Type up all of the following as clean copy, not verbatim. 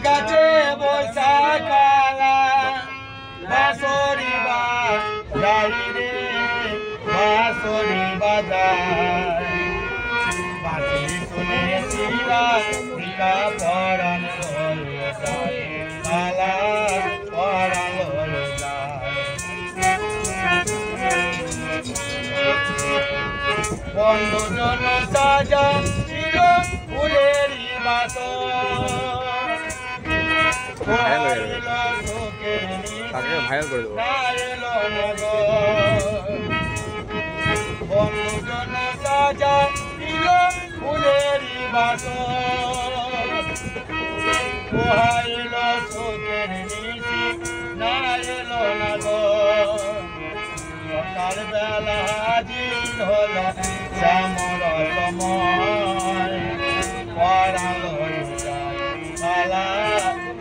গাছে বৈশা কালা বাঁশরি বাজাই রে বাঁশরি বাজাই বাঁশি শুনে শিরা টিকা পরাণ হয়ে যায় কালা পরাণ হয়ে যায় বন্ধুজন সাজা ছিল ফুলেরই বাসর বন্ধুজন সাজা ছিল ফুলেরই বাসর পোহাইল শোকের নিশি না এলো না গো সকাল বেলা হাজির হল শ্যামল সময় পড়াল পালা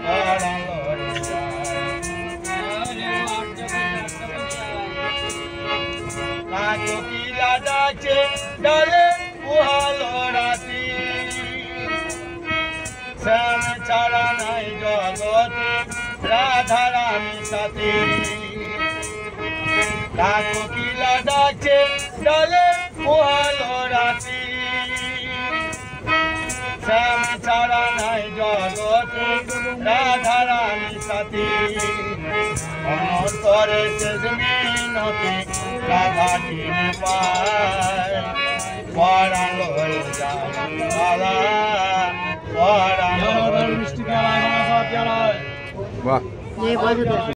পড়াল কাকিলা যাচ্ছে ডালে পুহালো রাতি শ্যাম ছাড়া নাই জগতে রাধারানী সাথী কাকিলা যাচ্ছে ডালে পুহালো রাতি শ্যাম ছাড়া নাই জগতে রাধারানী সাথী অন্তরে শেষ মিনতি রাধা কিনে পায় পড়ালো যায় পালা পড়ালো।